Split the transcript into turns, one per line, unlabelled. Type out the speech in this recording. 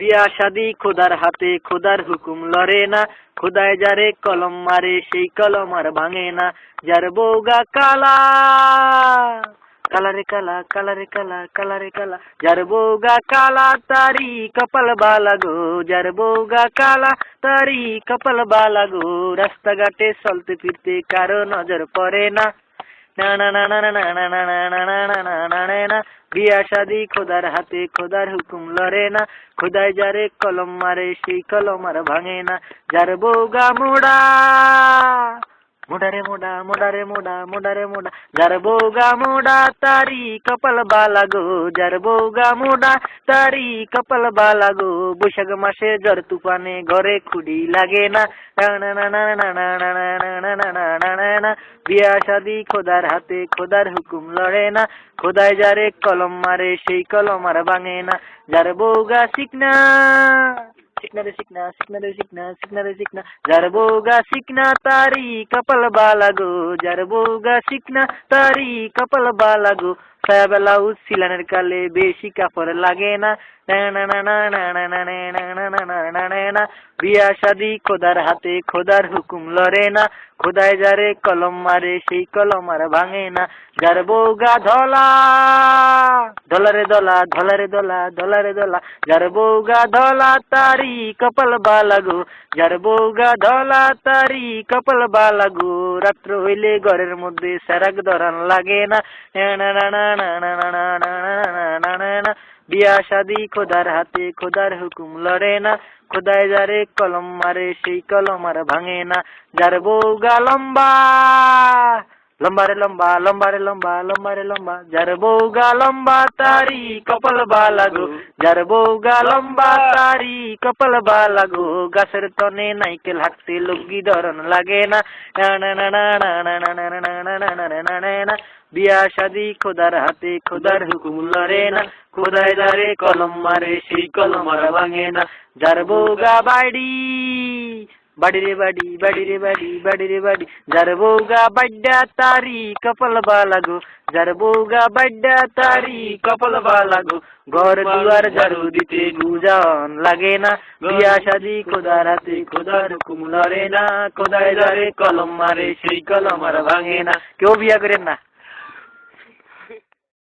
বিয়া শাদি খোদার হাতে, খোদার হুকুম লড়ে না। খোদায় যারে কলম মারে, সেই কলম আর ভাঙে না। যার বউগা কালা, কালারে কালা, কালারে কালা, কালারে কালা। যার বউগা কালা, তারি কপাল বালা গো। যার বউগা কালা, তারি কপাল বালা গো। রাস্তাঘাটে চলতে ফিরতে কারো নজর পড়ে না। না না না না না না না না না না না না না না না। বিয়া শাদি খোদার হাতে, খোদার হুকুম লড়ে না। খোদায় যারে কলম মারে, সেই কলম আর ভাঙে না। যার বউগা মোড়া, মোড়ারে মোড়া, মোড়ারে মোড়া, মোড়ারে মোড়া। যার বউগা মোড়া, তারি কপাল বালা গো। যার বউগা মোড়া, তারি কপাল বালা গো। বৈশাখ মাসে ঝড় তুফানে ঘরে খুঁড়ি লাগে না। বিয়া শাদি খোদার হাতে, খোদার হুকুম লড়ে না। খোদায় যারে কলম মারে, সেই কলম আর ভাঙে না। যার বউগা শিখনা, শিখনা রে শিখনা, শিখনা রে শিখনা, শিখনা রে শিখনা। যার বউগা শিখনা, তারি কপাল বালা গো। যার বউগা শিখনা, তারি কপাল বালা গো। সায়া ব্লাউজ সিলানের কালে বেশি কাপড় লাগে না। বিয়া শাদি খোদার হাতে, খোদার হুকুম লড়ে না। খোদায় যারে কলম মারে, সেই কলম আর ভাঙে না। যার বউগা ধলা, ধলারে দলা, ধলারে দলা, ধলারে দলা। যার বউগা ধলা, তারি কপাল বালা গো। যার বউগা ধলা, তারি কপাল বালা গো। রাত্র হইলে ঘরের মধ্যে সেরাক ধরান লাগে না। বিয়া শাদি খোদার হাতে, খোদার হুকুম লড়ে না। খোদায় যারে কলম মারে, সেই কলম আর ভাঙে না। যার বউগা লম্বা, লম্বারে লম্বা, লম্বারে লম্বা, লম্বারে লম্বা। যার বউগা লম্বা, তারি কপাল বালা গো। যার বউগা লম্বা, তারি কপাল বালা গো। গাছের তনে নাইকেল হাঁটতে লুঙ্গি ধরন লাগে না। বিয়া শাদি খোদার হাতে, খোদার হুকুম লড়ে না। খোদায় যারে কলম মারে, সেই কলম আর ভাঙে না। যার বউগা বাড়ি, বাড়ি রে বাড়ি, বাড়ি রে বাড়ি, বাড়ি রে বাড়ি। যার বউগা বাড্ডা, তারি কপাল বালা গো। যার বউগা বাড্ডা, তারি কপাল বালা গো। ঘর দুয়ার ঝাড়ু দিতে গুজান লাগে না। বিয়া শাদি খোদার হাতে, খোদার হুকুম লড়ে না। খোদায় যারে কলম মারে, সেই কলম আর ভাঙে না। কেউ বিয়া করেন না।